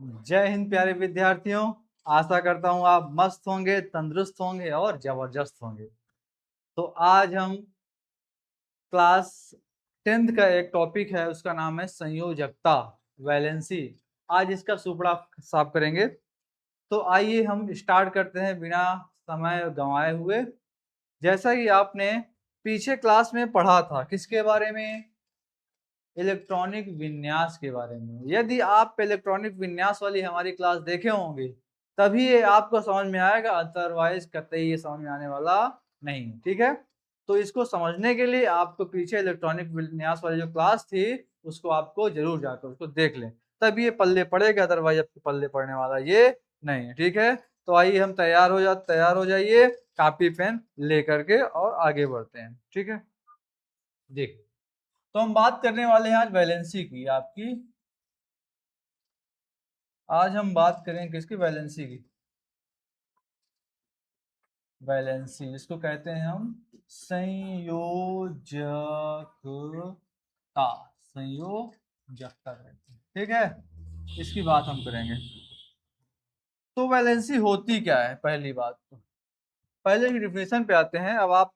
जय हिंद प्यारे विद्यार्थियों। आशा करता हूँ आप मस्त होंगे, तंदुरुस्त होंगे और जबरदस्त होंगे। तो आज हम क्लास 10th का एक टॉपिक है, उसका नाम है संयोजकता, वैलेंसी। आज इसका सुपड़ा साफ करेंगे। तो आइए हम स्टार्ट करते हैं बिना समय गंवाए हुए। जैसा कि आपने पीछे क्लास में पढ़ा था, किसके बारे में? इलेक्ट्रॉनिक विन्यास के बारे में। यदि आप इलेक्ट्रॉनिक विन्यास वाली हमारी क्लास देखे होंगे तभी ये आपको समझ में आएगा, अदरवाइज कतई ये समझ में आने वाला नहीं। ठीक है, तो इसको समझने के लिए आपको पीछे इलेक्ट्रॉनिक विन्यास वाली जो क्लास थी उसको आपको जरूर जाकर उसको देख लें, तब ये पल्ले पड़ेगा, अदरवाइज आपके पल्ले पड़ने वाला ये नहीं है। ठीक है, तो आइए हम तैयार हो जाइए, कॉपी पेन लेकर के और आगे बढ़ते हैं। ठीक है, देख, तो हम बात करने वाले हैं आज वैलेंसी की आपकी। आज हम बात करें किसकी? वैलेंसी की। वैलेंसी जिसको कहते हैं हम संयोजकता, संयोजकता कहते हैं। ठीक है, इसकी बात हम करेंगे। तो वैलेंसी होती क्या है? पहली बात तो पहले की डिफिनेशन पे आते हैं। अब आप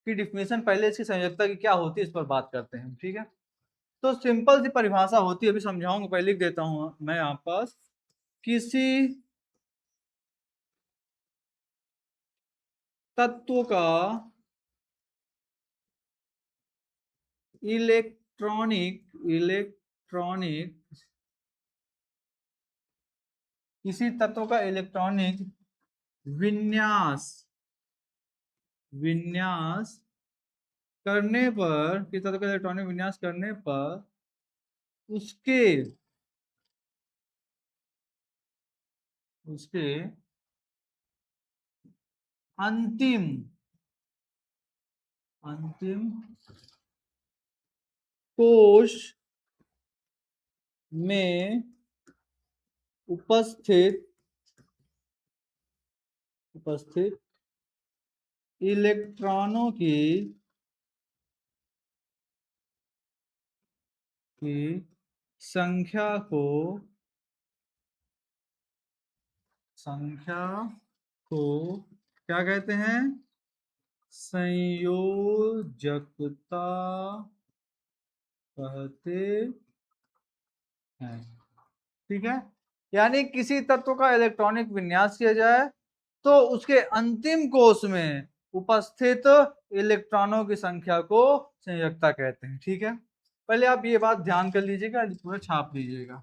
की डिफिनेशन पहले इसकी संयोजकता की क्या होती है इस पर बात करते हैं। ठीक है, तो सिंपल सी परिभाषा होती है, अभी समझाऊंगा, पहले लिख देता हूं मैं यहाँ पास। किसी तत्व का इलेक्ट्रॉनिक किसी तत्व का इलेक्ट्रॉनिक विन्यास विन्यास करने पर, किसी तत्व का इलेक्ट्रॉनिक विन्यास करने पर उसके उसके अंतिम अंतिम कोश में उपस्थित उपस्थित इलेक्ट्रॉनों की संख्या को संख्या को क्या कहते हैं? संयोजकता कहते हैं। ठीक है, यानी किसी तत्व का इलेक्ट्रॉनिक विन्यास किया जाए तो उसके अंतिम कोश में उपस्थित इलेक्ट्रॉनों की संख्या को संयोजकता कहते हैं। ठीक है, पहले आप ये बात ध्यान कर लीजिएगा, पूरा छाप लीजिएगा।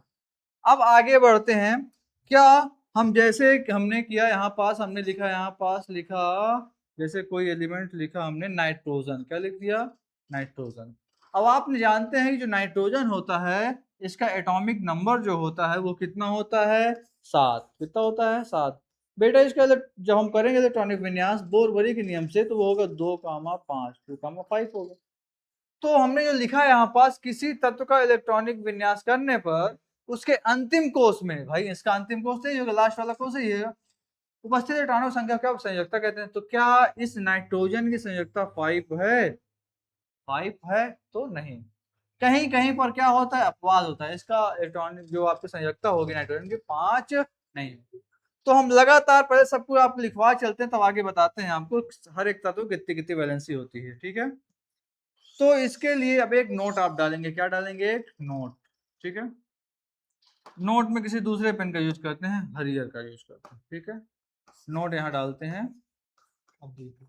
अब आगे बढ़ते हैं। क्या हम जैसे हमने किया, यहाँ पास हमने लिखा, यहाँ पास लिखा, जैसे कोई एलिमेंट लिखा हमने नाइट्रोजन, क्या लिख दिया? नाइट्रोजन। अब आप जानते हैं कि जो नाइट्रोजन होता है इसका एटॉमिक नंबर जो होता है वो कितना होता है? 7। कितना होता है? 7। बेटा इसका जब हम करेंगे इलेक्ट्रॉनिक विन्यास बोर-बरी के नियम से तो वो होगा 2,5 2,5 होगा। तो हमने जो लिखा है यहाँ पास, किसी तत्व का इलेक्ट्रॉनिक विन्यास करने पर उसके अंतिम कोश में, भाई इसका अंतिम कोश नहीं होगा, लास्ट वाला कोश ही है, उपस्थित इलेक्ट्रॉनों की संख्या क्या संयोजकता कहते हैं। तो क्या इस नाइट्रोजन की संयोजकता 5 है? 5 है तो नहीं। कहीं कहीं पर क्या होता है? अपवाद होता है, इसका इलेक्ट्रॉनिक जो आपकी संयोजकता होगी नाइट्रोजन की 5 नहीं होगी। तो हम लगातार पहले सब कुछ आप लिखवा चलते हैं, तब आगे बताते हैं आपको हर एक तत्व कितनी कितनी वैलेंसी होती है। ठीक है, तो इसके लिए अब एक नोट आप डालेंगे। क्या डालेंगे? एक नोट। ठीक है, नोट में किसी दूसरे पेन का यूज करते हैं, हरियर का यूज करते हैं। ठीक है, नोट यहाँ डालते हैं। अब देखिए,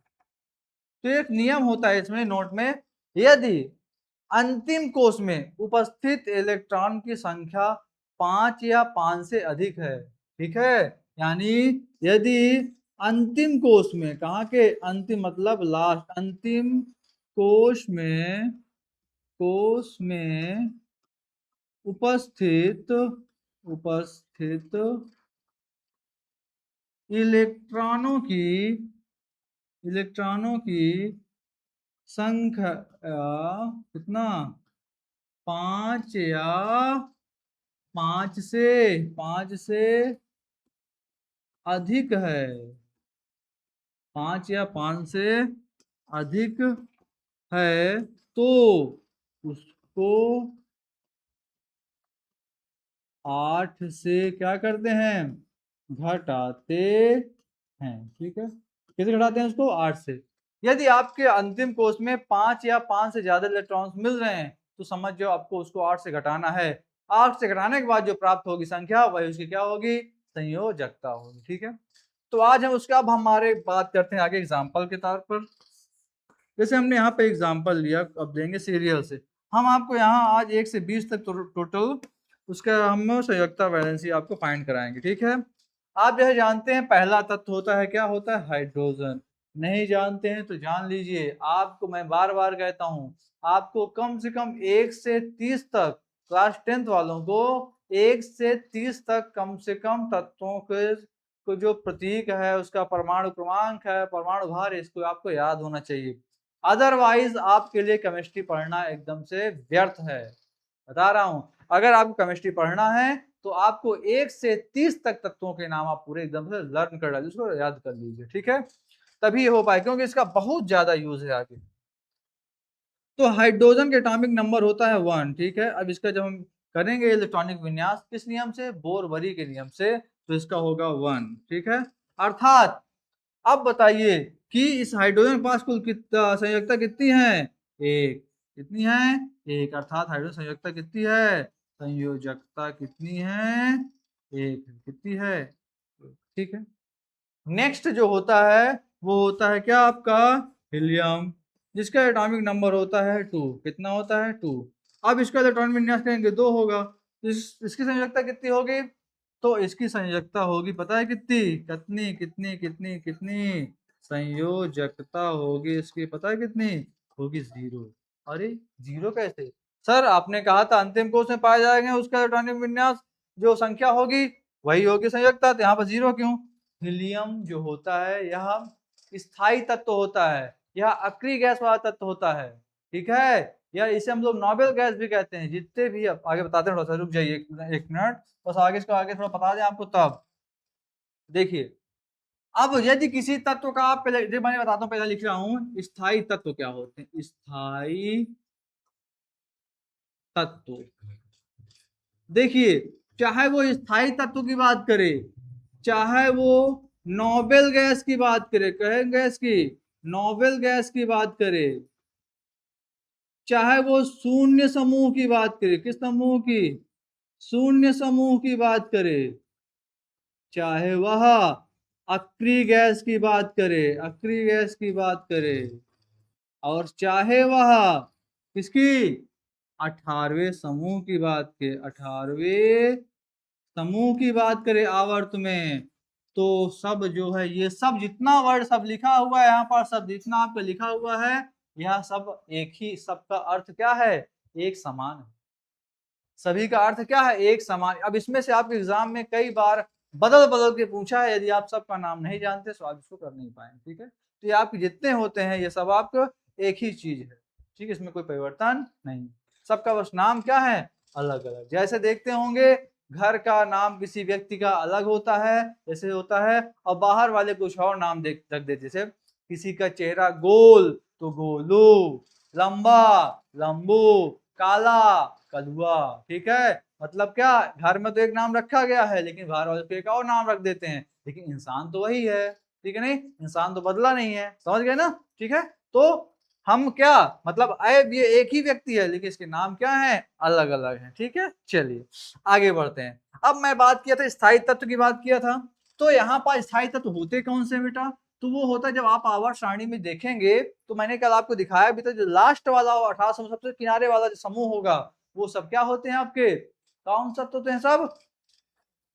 तो एक नियम होता है इसमें नोट में, यदि अंतिम कोश में उपस्थित इलेक्ट्रॉन की संख्या 5 या 5 से अधिक है, ठीक है, यानी यदि अंतिम कोश में, कहाँ के अंतिम मतलब लास्ट, अंतिम कोश में कोश में उपस्थित उपस्थित इलेक्ट्रॉनों की संख्या कितना? 5 या 5 से अधिक है, 5 या 5 से अधिक है, तो उसको 8 से क्या करते हैं, घटाते हैं। ठीक है, कैसे घटाते हैं उसको, 8 से। यदि आपके अंतिम कोष में 5 या 5 से ज्यादा इलेक्ट्रॉन्स मिल रहे हैं तो समझ जाओ आपको उसको 8 से घटाना है। 8 से घटाने के बाद जो प्राप्त होगी संख्या वही उसकी क्या होगी, संयोजकता होगी। ठीक है, तो आज हम उसका, अब हमारे बात करते हैं आगे एग्जाम्पल के तौर पर। जैसे हमने यहाँ पे एग्जाम्पल लिया, अब देंगे सीरियल से। हम आपको यहाँ आज 1 से 20 तक टोटल उसका हम संयोजकता वैलेंसी आपको फाइंड कराएंगे। ठीक है, आप जैसे जानते हैं पहला तत्व होता है, क्या होता है, हाइड्रोजन। नहीं जानते हैं तो जान लीजिए, आपको मैं बार बार कहता हूँ, आपको कम से कम 1 से 30 तक, क्लास 10th वालों को 1 से 30 तक कम से कम तत्वों के को जो प्रतीक है, उसका परमाणु क्रमांक है, परमाणु भार, इसको आपको याद होना चाहिए। अदरवाइज आपके लिए केमिस्ट्री पढ़ना एकदम से व्यर्थ है, बता रहा हूं। अगर आपको केमिस्ट्री पढ़ना है तो आपको 1 से 30 तक तत्वों के नाम आप पूरे एकदम से लर्न कर डालिए, उसको याद कर लीजिए। ठीक है, तभी हो पाए, क्योंकि इसका बहुत ज्यादा यूज है आगे। तो हाइड्रोजन के एटॉमिक नंबर होता है 1। ठीक है, अब इसका जब हम करेंगे इलेक्ट्रॉनिक विन्यास किस नियम से, बोर-बरी के नियम से, तो इसका होगा 1। ठीक है, अर्थात अब बताइए कि इस हाइड्रोजन के पास कुल कितना संयोजकता कितनी है, एक। कितनी है, एक। अर्थात हाइड्रोजन संयोजकता कितनी है, संयोजकता कितनी है, एक। कितनी है, ठीक है। नेक्स्ट जो होता है वो होता है क्या आपका, हीलियम, जिसका एटॉमिक नंबर होता है 2। कितना होता है, 2। अब इसका इलेक्ट्रॉन विन्यास करेंगे 2 होगा, इसकी संयोजकता कितनी होगी, तो इसकी संयोजकता होगी पता है कितनी, कितनी कितनी कितनी कितनी संयोजकता होगी इसकी, पता है कितनी होगी, 0। अरे 0 कैसे, सर आपने कहा था अंतिम कोष में पाए जाएंगे उसका इलेक्ट्रॉनिक विन्यास जो संख्या होगी वही होगी संयोजकता, तो यहाँ पर 0 क्यों। हीलियम जो होता है यह स्थायी तत्व होता है, यह अक्रिय गैस वाला तत्व होता है। ठीक है, या इसे हम लोग नोबेल गैस भी कहते हैं। जितने भी, अब आगे बताते हैं, थोड़ा सा रुक जाइए एक मिनट, बस आगे इसको आगे थोड़ा बता दें आपको। तब देखिए, अब यदि किसी तत्व का आप पहले, जो मैं बताता हूँ, पहले लिख रहा हूँ, स्थायी तत्व क्या होते हैं, स्थायी तत्व। देखिए, चाहे वो स्थायी तत्व की बात करे, चाहे वो नोबेल गैस की बात करे, कहें गैस की, नोबेल गैस की बात करे, चाहे वो शून्य समूह की बात करे, किस समूह की, शून्य समूह की बात करे, चाहे वह अक्रिय गैस की बात करे, अक्रिय गैस की बात करे, और चाहे वह किसकी, 18वें समूह की बात के, 18वें समूह की बात करे आवर्त में, तो सब जो है, ये सब जितना वर्ड सब लिखा हुआ है यहाँ पर, सब जितना आपका लिखा हुआ है, यह सब एक ही, सबका अर्थ क्या है, एक समान है। सभी का अर्थ क्या है, एक समान। अब इसमें से आपके एग्जाम में कई बार बदल बदल के पूछा है, यदि आप सबका नाम नहीं जानते तो आप इसको कर नहीं पाएंगे। ठीक है, तो ये आपके जितने होते हैं ये सब आपको एक ही चीज है। ठीक है, इसमें कोई परिवर्तन नहीं, सबका बस नाम क्या है, अलग अलग। जैसे देखते होंगे घर का नाम किसी व्यक्ति का अलग होता है, जैसे होता है, और बाहर वाले कुछ और नाम रख देते, जैसे किसी का चेहरा गोल तो गोलू, लंबा लंबू, काला कलुआ। ठीक है, मतलब क्या, घर में तो एक नाम रखा गया है लेकिन बाहर वाले को एक और नाम रख देते हैं, लेकिन इंसान तो वही है। ठीक है, नहीं, इंसान तो बदला नहीं है, समझ गए ना। ठीक है, तो हम क्या, मतलब ये एक ही व्यक्ति है लेकिन इसके नाम क्या है, अलग अलग है। ठीक है, चलिए आगे बढ़ते हैं। अब मैं बात किया था स्थायी तत्व की बात किया था, तो यहाँ पर स्थायी तत्व होते कौन से बेटा, तो वो होता है, जब आप आवर्त सारणी में देखेंगे तो मैंने कल आपको दिखाया भी था, जो लास्ट वाला 18 समूह, सबसे किनारे वाला जो समूह होगा, वो सब क्या होते हैं आपके, कौन सा होते हैं, सब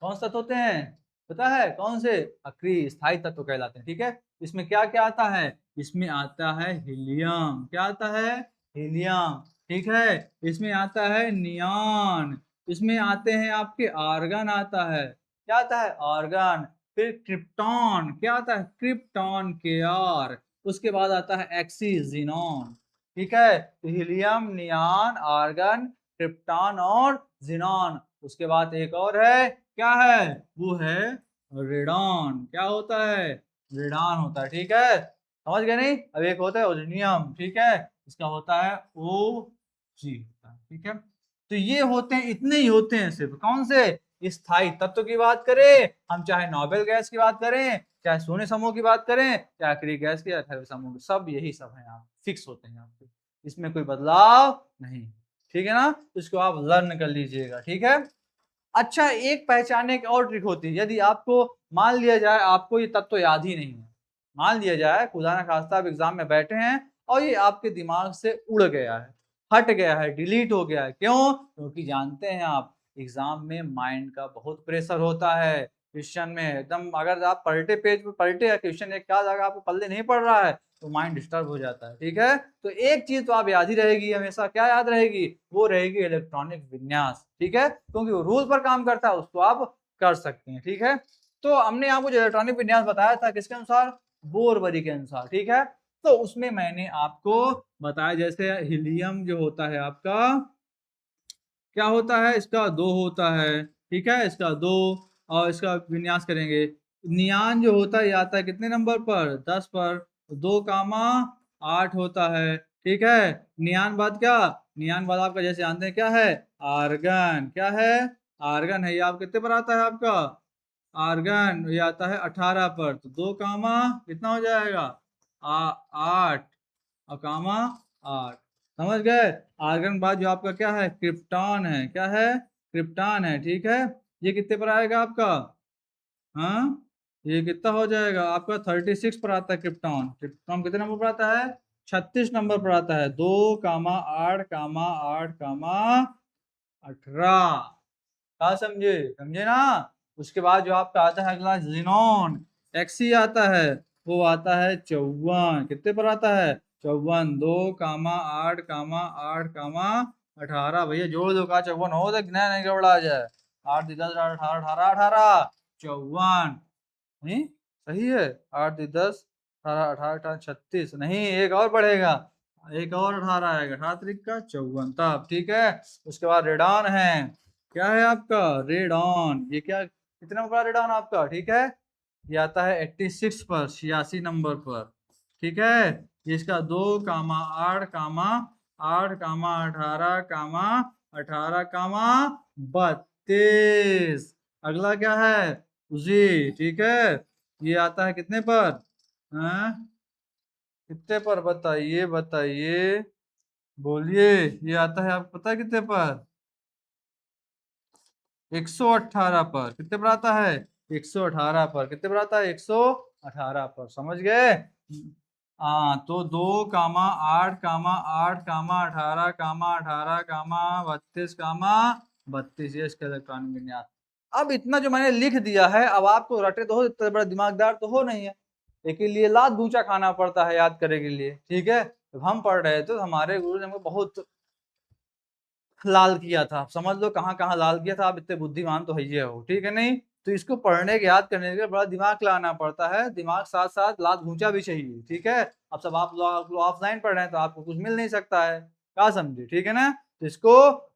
कौन सा होते हैं, पता है कौन से, अक्रिय स्थायी तत्व कहलाते हैं। ठीक है, इसमें क्या क्या आता है, इसमें आता है हीलियम, क्या आता है, हीलियम। ठीक है, इसमें आता है नियॉन, इसमें आते हैं आपके आर्गन आता है, क्या आता है, आर्गन। फिर क्रिप्टॉन, क्या आता है, क्रिप्टॉन के आर। उसके बाद आता है एक्सीजीनॉन। ठीक है, तो हीलियम, नियॉन, आर्गन, क्रिप्टॉन और जीनॉन। उसके बाद एक और है, क्या है, वो है रेडॉन। क्या होता है, रेडॉन होता है। ठीक है, समझ गए नहीं। अब एक होता है ओजोनियम। ठीक है, इसका होता है ओ जी। ठीक है, तो ये होते हैं, इतने ही होते हैं सिर्फ, कौन से, स्थायी तत्व की बात करें, हम चाहे नोबेल गैस की बात करें, चाहे शून्य समूह की बात करें, चाहे आखिरी गैस की, अथर्व समूह की, सब यही सब है, यहाँ फिक्स होते हैं आपके, इसमें कोई बदलाव नहीं। ठीक है ना, इसको आप लर्न कर लीजिएगा। ठीक है, अच्छा, एक पहचानने की और ट्रिक होती है, यदि आपको मान लिया जाए आपको ये तत्व याद ही नहीं है, मान लिया जाए खुदा ना खास्ता आप एग्जाम में बैठे हैं और ये आपके दिमाग से उड़ गया है, हट गया है, डिलीट हो गया है, क्यों? क्योंकि जानते हैं आप एग्जाम में माइंड का बहुत प्रेशर होता है, क्वेश्चन में एकदम अगर आप पलटे पेज पे पलटे या क्वेश्चन एक का जगह आपको पल्ले नहीं पड़ रहा है तो माइंड डिस्टर्ब हो जाता है। ठीक है, तो एक चीज तो आप याद ही रहेगी हमेशा, क्या याद रहेगी? वो रहेगी इलेक्ट्रॉनिक विन्यास। ठीक है, क्योंकि वो रूल पर काम करता है, उसको आप कर सकते हैं। ठीक है, तो हमने आपको जो इलेक्ट्रॉनिक विन्यास बताया था किसके अनुसार? बोरवरी के अनुसार। ठीक है, तो उसमें मैंने आपको बताया जैसे हीलियम जो होता है आपका क्या होता है, इसका 2 होता है। ठीक है, इसका 2 और इसका विन्यास करेंगे। नियान जो होता है ये आता है कितने नंबर पर? 10 पर। 2 कामा 8 होता है। ठीक है, नियान बाद क्या? नियान बाद आपका जैसे जानते हैं क्या है? आर्गन। क्या है? आर्गन है। ये आप कितने पर आता है आपका? आर्गन ये आता है 18 पर। तो 2 कामा कितना हो जाएगा? 8 और कामा 8। समझ गए? आर्गन बाद जो आपका क्या है? क्रिप्टॉन है। क्या है? क्रिप्टॉन है। ठीक है, ये कितने पर आएगा आपका? हाँ, ये कितना हो जाएगा आपका? 36 पर आता है क्रिप्टॉन। क्रिप्टॉन कितने नंबर पर आता है? 36 नंबर पर आता है। 2 कामा 8 कामा 8 कामा 18। कहा समझे? समझे ना? उसके बाद जो आपका आता है अगला जिनोन, एक्सी आता है, वो आता है 54। कितने पर आता है? 54। 2 कामा 8 कामा 8 कामा 18। भैया जोड़ दो, कहा 54 हो तो गिना नहीं गड़बड़ा आ जाए। 8 10 18 18 18 54। नहीं सही है? 8 10 18 18 18 36। नहीं, एक और बढ़ेगा, एक और 18 आएगा। 18 तरीक का 54 तब। ठीक है, उसके बाद रेडॉन है। क्या है आपका? रेडॉन। ये क्या कितना नंबर रेडॉन आपका? ठीक है, ये आता है 86 पर, 86 नंबर पर। ठीक है, ये इसका 2 कामा 8 कामा 8 कामा 18 कामा 18 कामा 32। अगला क्या है? उसी। ठीक है, ये आता है कितने पर? हाँ, कितने पर बताइए बताइए, बोलिए। ये आता है आपको पता है कितने पर? 118 पर। कितने पर आता है? 118 पर। कितने पर आता है? 118 पर। समझ गए? हाँ, तो 2 कामा 8 कामा 8 कामा 18 कामा 18 कामा 32 कामा 32, ये इसका इलेक्ट्रॉनिक विन्यास। अब इतना जो मैंने लिख दिया है, अब आपको रटे तो हो, इतना बड़ा दिमागदार तो हो नहीं है, लेकिन लिए लात गूंचा खाना पड़ता है याद करने के लिए। ठीक है, जब हम पढ़ रहे थे तो हमारे गुरु ने हमको बहुत लाल किया था, समझ लो कहाँ कहाँ लाल किया था। आप इतने बुद्धिमान तो है ही हो, ठीक है नहीं? तो इसको पढ़ने के याद करने के लिए बड़ा दिमाग लाना पड़ता है, दिमाग साथ साथ लात घूंचा भी चाहिए। ठीक है, अब सब आप लोग ऑफलाइन पढ़ रहे हैं तो आपको कुछ मिल नहीं सकता है, क्या समझे? ठीक है ना, तो इसको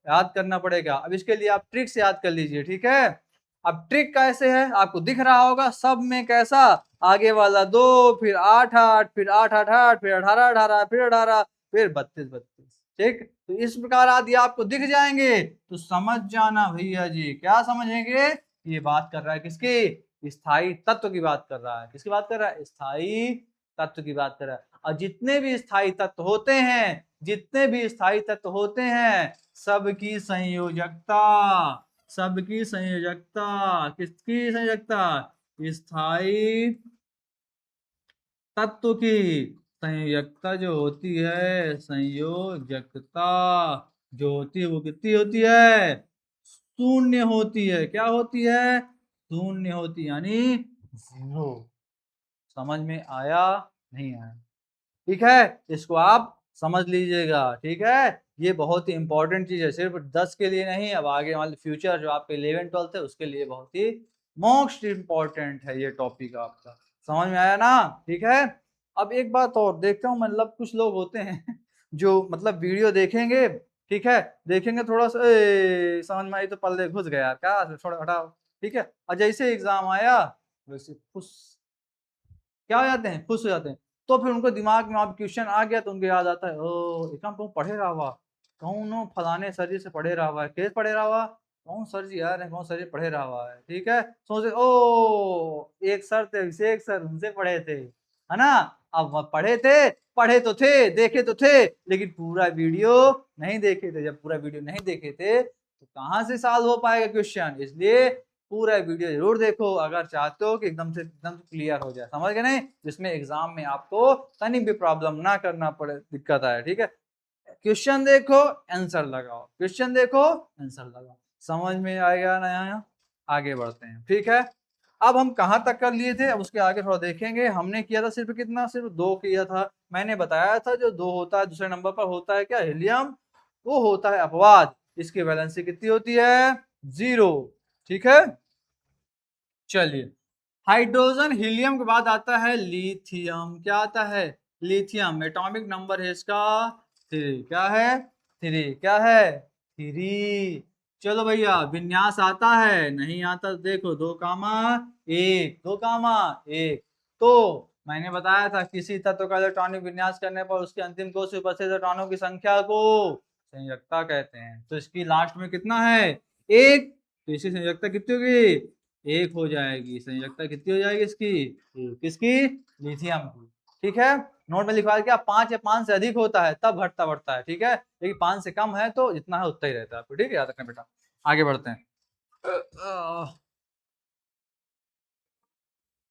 याद करना पड़ेगा। अब इसके लिए आप ट्रिक से याद कर लीजिए। ठीक है, अब ट्रिक कैसे है आपको दिख रहा होगा सब में, कैसा? आगे वाला 2, फिर 8 8, फिर 8 8 8, फिर 18 18, फिर 18, फिर 32 32। ठीक, तो इस प्रकार आदि आपको दिख जाएंगे तो समझ जाना भैया जी। क्या समझेंगे? ये बात कर रहा है किसकी? स्थायी तत्व की बात कर रहा है। किसकी बात कर रहा है? स्थायी तत्व की बात कर रहा है। और जितने भी स्थायी तत्व होते हैं, जितने भी स्थायी तत्व होते हैं, सबकी संयोजकता, सबकी संयोजकता, किसकी संयोजकता? स्थायी तत्व की संयोजकता जो होती है, संयोजकता जो होती है वो कितनी होती है? शून्य होती है। क्या होती है? शून्य होती है, यानी 0। समझ में आया? नहीं आया? ठीक है, इसको आप समझ लीजिएगा। ठीक है, ये बहुत ही इंपॉर्टेंट चीज है, सिर्फ 10 के लिए नहीं, अब आगे वाले फ्यूचर जो आपके 11 12 है उसके लिए बहुत ही मोस्ट इंपॉर्टेंट है ये टॉपिक आपका। समझ में आया ना? ठीक है, अब एक बात और देखता हूँ, मतलब कुछ लोग होते हैं जो मतलब वीडियो देखेंगे, ठीक है, देखेंगे थोड़ा सा समझ में आई तो पल्ले घुस गया, क्या थोड़ा हटाओ। ठीक है, और जैसे एग्जाम आया वैसे खुश, क्या हो जाते हैं? खुश हो जाते हैं। तो फिर उनको दिमाग में अब क्वेश्चन आ गया तो उनको याद आता है, ओ एकदम तुम पढ़े रहा हुआ, कौन फलाने सर जी से पढ़े रहा हुआ है, कैसे पढ़े रहा हुआ? कौन सर जी आ रहे हैं, कौन सर जी पढ़े रहा हुआ है, ठीक है। सोचे ओ एक सर थे, अभिषेक सर, उनसे पढ़े थे, है ना। अब वह पढ़े तो थे, देखे तो थे, लेकिन पूरा वीडियो नहीं देखे थे। जब पूरा वीडियो नहीं देखे थे तो कहाँ से सॉल्व हो पाएगा क्वेश्चन। इसलिए पूरा वीडियो जरूर देखो अगर चाहते हो कि एकदम से क्लियर हो जाए, समझ गए नहीं, जिसमें एग्जाम में आपको कहीं भी प्रॉब्लम ना करना पड़े, दिक्कत आए, ठीक है। क्वेश्चन देखो, आंसर लगाओ, क्वेश्चन देखो, आंसर लगाओ, समझ में आएगा ना। यहाँ आगे बढ़ते हैं, ठीक है। अब हम कहाँ तक कर लिए थे, अब उसके आगे थोड़ा देखेंगे। हमने किया था सिर्फ कितना, सिर्फ 2 किया था। मैंने बताया था जो 2 होता है दूसरे नंबर पर होता है क्या, हीलियम, वो होता है अपवाद। इसकी वैलेंसी कितनी होती है, 0, ठीक है। चलिए, हाइड्रोजन हीलियम के बाद आता है लिथियम। क्या आता है, लिथियम। एटॉमिक नंबर है इसका 3। क्या है, 3। क्या है, 3। चलो भैया, विन्यास आता है, नहीं आता, देखो 2 कामा 1, 2 कामा 1। तो मैंने बताया था किसी तत्व का इलेक्ट्रॉनिक विन्यास करने पर उसके अंतिम कोश से उपस्थित इलेक्ट्रॉनों की संख्या को संयोजकता कहते हैं। तो इसकी लास्ट में कितना है, 1। तो इसकी संयोजकता कितनी होगी, 1 हो जाएगी। संयोजकता कितनी हो जाएगी इसकी, 1। किसकी, लिथियम की, ठीक है। नोट में लिखवा क्या, 5 या 5 से अधिक होता है तब घटता बढ़ता है, ठीक है। लेकिन 5 से कम है तो जितना है उतना ही रहता है आपको, ठीक है, याद रखना बेटा। आगे बढ़ते हैं।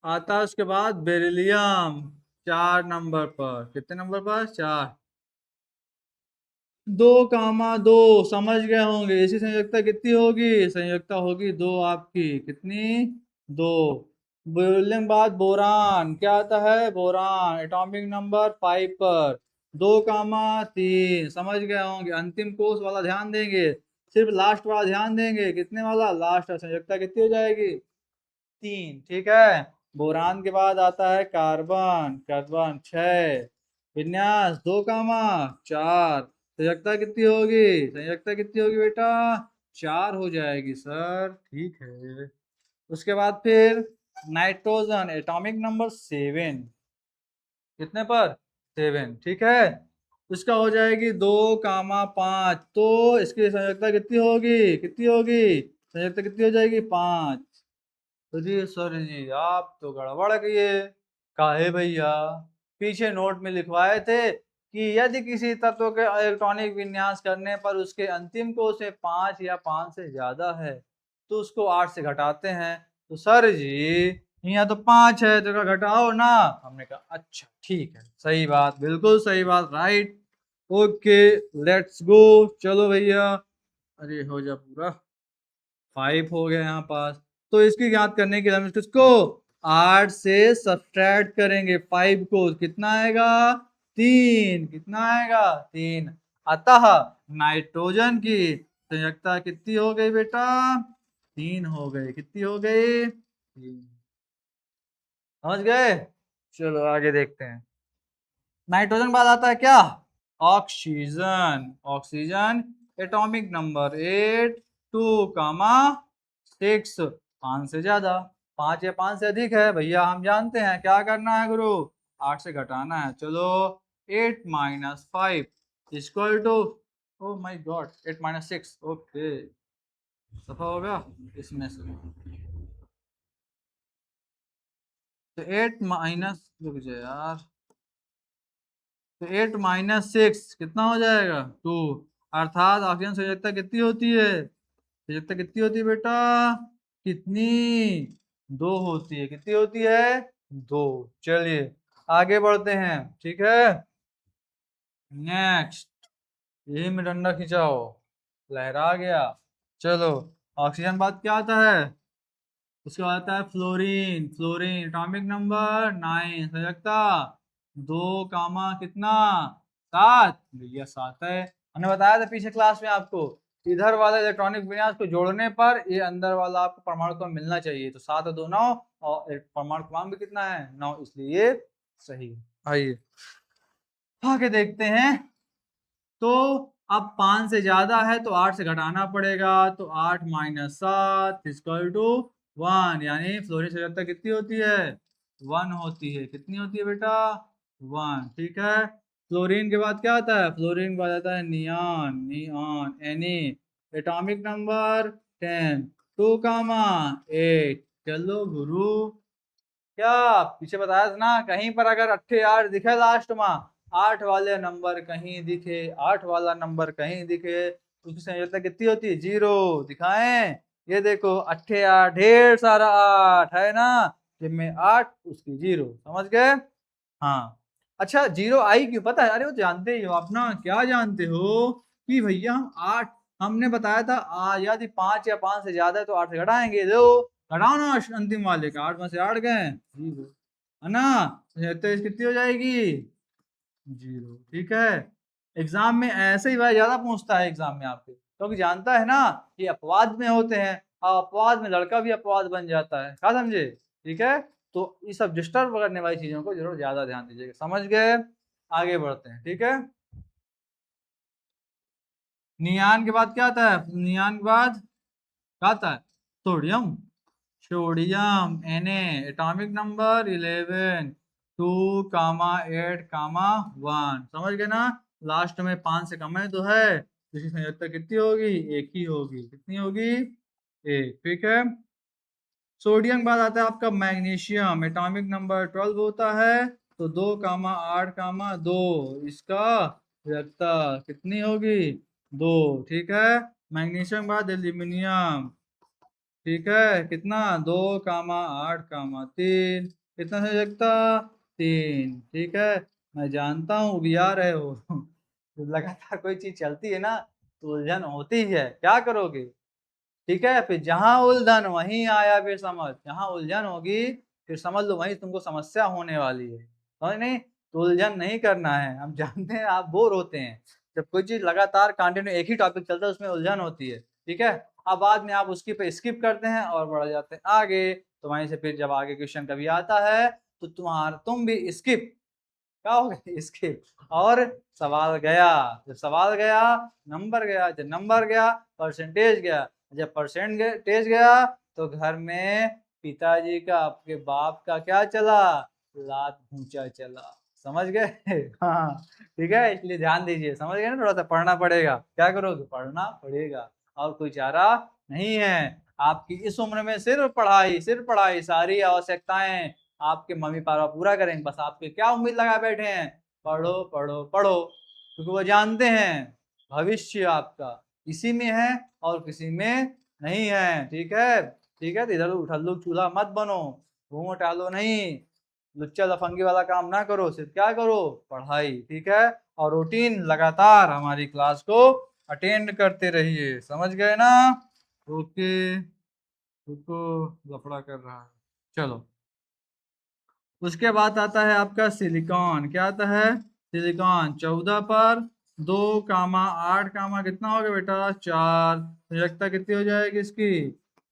आता है उसके बाद बेरिलियम, 4 नंबर पर। कितने नंबर पर, 4। 2 कामा 2, समझ गए होंगे। इसी संयोजकता कितनी होगी, संयोजकता होगी 2 आपकी, कितनी, 2। बेरिलियम बाद बोरान, क्या आता है, बोरान। एटॉमिक नंबर 5 पर, 2 कामा 3, समझ गए होंगे। अंतिम कोष वाला ध्यान देंगे, सिर्फ लास्ट वाला ध्यान देंगे। कितने वाला, लास्ट। संयोजकता कितनी हो जाएगी, 3, ठीक है। बोरान के बाद आता है कार्बन, कार्बन 6। विन्यास 2 कामा 4। संयोजकता कितनी होगी, संयोजकता कितनी होगी बेटा, 4 हो जाएगी सर, ठीक है। उसके बाद फिर नाइट्रोजन, एटॉमिक नंबर 7। कितने पर, 7, ठीक है। इसका हो जाएगी 2 कामा 5। तो इसकी संयोजकता कितनी होगी, कितनी होगी, संयोजकता कितनी हो जाएगी, 5। तो जी सर जी आप तो गड़बड़ किए। काहे भैया, पीछे नोट में लिखवाए थे कि यदि किसी तत्व के इलेक्ट्रॉनिक विन्यास करने पर उसके अंतिम कोश से 5 या 5 से ज्यादा है तो उसको 8 से घटाते हैं। तो सर जी यहाँ तो 5 है तो घटाओ ना। हमने कहा अच्छा ठीक है, सही बात, बिल्कुल सही बात, राइट। ओके, लेट्स गो, चलो भैया। अरे हो जा पूरा, 5 हो गया यहाँ पास। तो इसकी याद करने के लिए हम इसको 8 से सब्ट्रैक्ट करेंगे 5 को, कितना आएगा, 3। कितना आएगा, 3। अतः नाइट्रोजन की संयोजकता कितनी हो गई बेटा, 3 हो गई। कितनी हो गई, 3। समझ गए। चलो आगे देखते हैं। नाइट्रोजन बाद आता है क्या, ऑक्सीजन। ऑक्सीजन एटॉमिक नंबर 8, 2 कामा 6। 5 से ज्यादा, 5 या 5 से अधिक है भैया, हम जानते हैं क्या करना है गुरु, 8 से घटाना है। चलो 8 minus 5 equal to, oh my god, 8 minus 6, okay, सफा होगा इसमें से। तो 8 माइनस, रुक जाए यार, तो 8 माइनस 6 कितना हो जाएगा, 2। अर्थात ऑक्सीजन संयोजकता कितनी होती है, संयोजकता कितनी होती है बेटा, कितनी, 2 होती है। कितनी होती है, 2। चलिए आगे बढ़ते हैं, ठीक है। नेक्स्ट, यही में डंडा खिंचाओ, लहरा गया। चलो, ऑक्सीजन बाद क्या आता है, उसके बाद आता है फ्लोरीन। फ्लोरीन एटॉमिक नंबर 9, संयोजकता 2 कामा कितना, 7। भैया 7 है, हमने बताया था पिछले क्लास में आपको, इधर वाले इलेक्ट्रॉनिक विन्यास को जोड़ने पर ये अंदर वाला आपको परमाणु क्रम मिलना चाहिए। तो 7 और 2 9, और परमाणु क्रमांक भी कितना है, 9, इसलिए सही। आइए आगे देखते हैं। तो अब 5 से ज्यादा है तो 8 से घटाना पड़ेगा। तो 8 माइनस 7 इक्वल टू 1, यानी फ्लोरीन संयोजकता कितनी होती है, 1 होती है। कितनी होती है बेटा, 1, ठीक है। फ्लोरीन के बाद क्या आता है, फ्लोरीन के बाद आता है neon, neon, any atomic number 10, 2, 8। चलो गुरु, क्या पीछे बताया था ना, कहीं पर अगर 8 दिखे लास्ट में, 8 वाले नंबर कहीं दिखे, 8 वाला नंबर कहीं दिखे, तो उसकी संयोजकता कितनी होती है? 0। दिखाएं, ये देखो 8 ढेर सारा 8 है ना, जिनमें 8 उसकी 0। समझ गए? हाँ। अच्छा, 0 आई क्यों पता है? अरे वो जानते ही हो आप ना, क्या जानते हो कि भैया हम 8, हमने बताया था यदि 5 या 5 से ज्यादा है तो 8 से घटाएंगे। दो घटाओ ना अंतिम वाले का, 8 में से 8 गए 0, है ना, तो इस कितनी हो जाएगी? 0। ठीक है। एग्जाम में ऐसे ही भाई ज्यादा पूछता है एग्जाम में आपके, क्योंकि जानता है ना कि अपवाद में होते हैं, और अपवाद में लड़का भी अपवाद बन जाता है। क्या समझे? ठीक है। तो ये सब डिस्टर्ब करने वाली चीजों को जरूर ज्यादा ध्यान दीजिएगा। समझ गए? आगे बढ़ते हैं। ठीक है। नियान के बाद क्या आता है? नियान के बाद क्या आता है? Sodium. Sodium Na, atomic number 11, 2, 8, 1। समझ गए ना? लास्ट में 5 से कम है तो है, इसकी संयोजकता कितनी होगी? एक ही होगी। कितनी होगी? एक। ठीक है। सोडियम के बाद आता है आपका मैग्नीशियम, एटॉमिक नंबर 12 होता है, तो 2, 8, 2। इसका संयोजकता कितनी होगी? 2। ठीक है। मैग्नीशियम के बाद एल्यूमिनियम। ठीक है। कितना? 2, 8, 3। कितना संयोजकता? 3। ठीक है। मैं जानता हूँ उबिया रहे हो जब लगातार कोई चीज चलती है ना तो उलझन होती है, क्या करोगे? ठीक है। फिर जहां उलझन वहीं आया फिर समझ, जहां उलझन होगी फिर समझ लो वहीं तुमको समस्या होने वाली है। समझ नहीं? तो उलझन नहीं करना है। हम जानते हैं आप बोर होते हैं, जब कोई चीज लगातार कंटिन्यू एक ही टॉपिक चलता है उसमें उलझन होती है। ठीक है। अब बाद में आप उसकी पे स्किप करते हैं और बढ़ जाते हैं आगे, तो वहीं से फिर जब आगे क्वेश्चन कभी आता है तो तुम भी स्किप, क्या हो गया? स्किप। और सवाल गया, जब सवाल गया नंबर गया, जब नंबर गया परसेंटेज गया, जब परसेंटेज गया तो घर में पिताजी का, आपके बाप का क्या चला? लात भूचा चला। समझ गए? हाँ। ठीक है। इसलिए ध्यान दीजिए। समझ गए ना? थोड़ा सा पढ़ना पड़ेगा। क्या करोगे? पढ़ना पड़ेगा, और कोई चारा नहीं है। आपकी इस उम्र में सिर्फ पढ़ाई, सिर्फ पढ़ाई, सारी आवश्यकताएं आपके मम्मी पापा पूरा करेंगे। बस आपके क्या उम्मीद लगा बैठे हैं? पढ़ो पढ़ो पढ़ो, क्योंकि वो जानते हैं भविष्य आपका इसी में है और किसी में नहीं है। ठीक है। ठीक है। तो इधर उठल्लू चूल्हा मत बनो, घूमो टालो नहीं, लुच्चा लफंगी वाला काम ना करो, सिर्फ क्या करो? पढ़ाई। ठीक है। और रूटीन लगातार हमारी क्लास को अटेंड करते रहिए। समझ गए ना? ओके। रुको, लफड़ा कर रहा है। चलो, उसके बाद आता है आपका सिलिकॉन। क्या आता है? सिलिकॉन 14 पर, 2, 8, कितना हो गया बेटा? 4। संयोजकता कितनी हो जाएगी इसकी?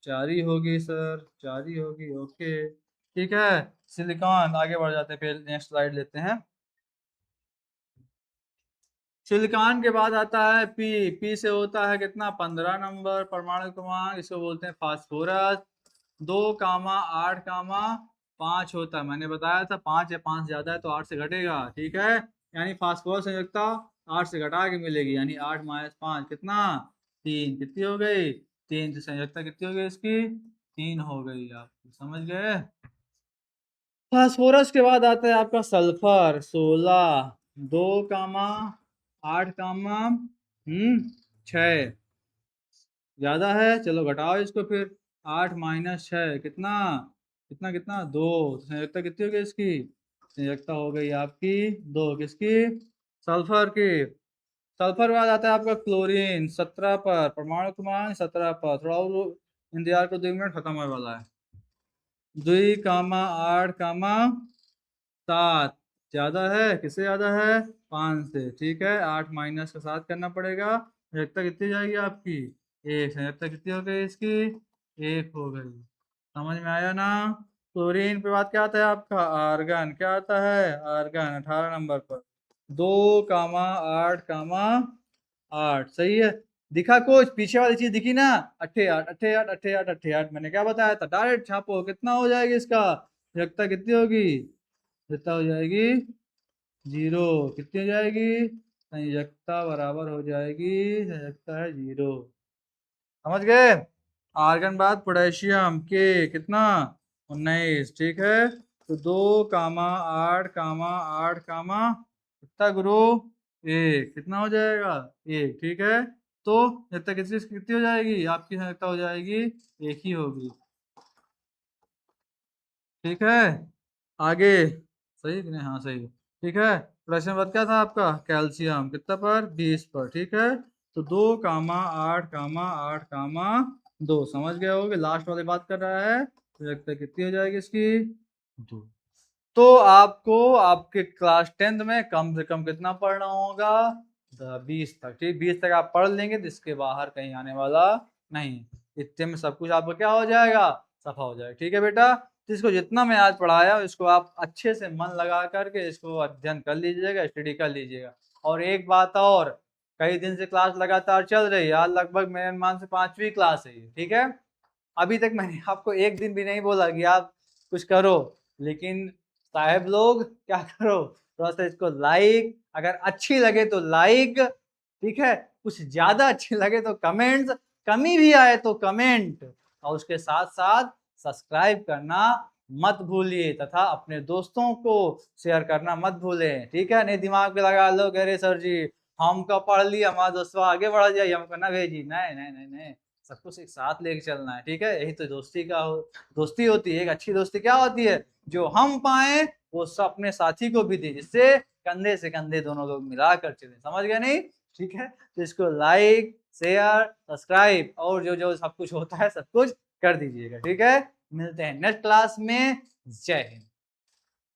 4 ही होगी सर, 4 ही होगी। ओके। ठीक है। सिलिकॉन, आगे बढ़ जाते हैं, फिर नेक्स्ट स्लाइड लेते हैं। सिलिकॉन के बाद आता है पी। पी से होता है कितना? 15 नंबर परमाणु क्रमांक, इसको बोलते हैं फास्फोरस। 2, 8, 5 होता है, मैंने बताया था 5 या 5 ज्यादा है तो 8 से घटेगा। ठीक है। यानी फास्फोरस संयोजकता 8 से घटा के मिलेगी, यानी 8 - 5 कितना? 3। कितनी हो गई? 3 से संयोजकता कितनी हो गई इसकी? 3 हो गई। आप समझ गए? फास्फोरस के बाद आता है आपका सल्फर 16। 2, 8, 6 ज्यादा है, चलो घटाओ इसको फिर। 8 - 6 कितना? कितना कितना? 2। संयोजकता कितनी हो गई इसकी? संयोजकता हो गई आपकी 2। किसकी? सल्फर की। सल्फर बाद आता है आपका क्लोरीन 17 पर, परमाणु क्रमांक 17 पर। थोड़ा और इंतजार को, 2 मिनट खत्म होने वाला है। 2, 8, 7 ज्यादा है, किससे ज्यादा है? 5 से। ठीक है। 8 माइनस का 7 करना पड़ेगा। संयोजकता कितनी जाएगी आपकी? 1। संयोजकता कितनी हो गई इसकी? 1 हो गई। समझ में आया ना? क्लोरीन के बाद क्या आता है आपका? आर्गन। क्या आता है? आर्गन 18 नंबर पर। 2, 8, 8 सही है। दिखा कुछ? पीछे वाली चीज दिखी ना? 8, 8, 8, 8, 8, 8 मैंने क्या बताया था? डायरेक्ट छापो। कितना हो जाएगी इसका? संयोजकता कितनी होगी? संयोजकता हो जाएगी 0। कितनी हो जाएगी? संयोजकता बराबर हो जाएगी, संयोजकता है 0। समझ गए? आर्गन बाद पोटेशियम के कितना 19, ठीक है। तो 2, 8, 8, कितना गुरु 1, कितना हो जाएगा 1, ठीक है। तो जब तक कितनी कितनी हो जाएगी आपकी संख्या हो जाएगी 1 ही होगी, ठीक है। आगे सही है कि नहीं, हाँ सही है, ठीक है। प्रश्न नंबर क्या था आपका, कैल्शियम कितना पर 20 पर, ठीक है। तो 2, 8, 8, 2 समझ गए होगे, लास्ट वाली बात कर रहा है, तो लगता है कितनी हो जाएगी इसकी 2। तो आपको आपके क्लास 10th में कम से कम कितना पढ़ना होगा 20 तक, ठीक। 20 तक आप पढ़ लेंगे तो इसके बाहर कहीं आने वाला नहीं, इतने में सब कुछ आपका क्या हो जाएगा, सफा हो जाएगा, ठीक है बेटा। तो इसको जितना मैं आज पढ़ाया इसको आप अच्छे से मन लगा करके इसको अध्ययन कर लीजिएगा, स्टडी कर लीजिएगा। और एक बात और, कई दिन से क्लास लगातार चल रही है, आज लगभग मेरे अनुमान से 5वीं क्लास है ये, ठीक है। अभी तक मैंने आपको एक दिन भी नहीं बोला कि आप कुछ करो, लेकिन साहब लोग क्या करो, थोड़ा सा इसको लाइक, अगर अच्छी लगे तो लाइक, ठीक है, कुछ ज्यादा अच्छी लगे तो कमेंट्स, कमी भी आए तो कमेंट, और उसके साथ साथ सब्सक्राइब करना मत भूलिए, तथा अपने दोस्तों को शेयर करना मत भूलें, ठीक है। नहीं दिमाग पे लगा लो कह रहे सर जी हमको पढ़ लिया हमारा दोस्तों आगे बढ़ जाइए, हमको ना भेजी, नहीं नहीं नहीं नहीं, सब कुछ एक साथ लेके चलना है, ठीक है। यही तो दोस्ती का दोस्ती होती है। एक अच्छी दोस्ती क्या होती है, जो हम पाए वो सब अपने साथी को भी दे, जिससे कंधे से कंधे दोनों लोग मिलाकर चले, समझ गए नहीं, ठीक है। तो इसको लाइक शेयर सब्सक्राइब और जो जो सब कुछ होता है सब कुछ कर दीजिएगा, ठीक है। मिलते हैं नेक्स्ट क्लास में, जय हिंद।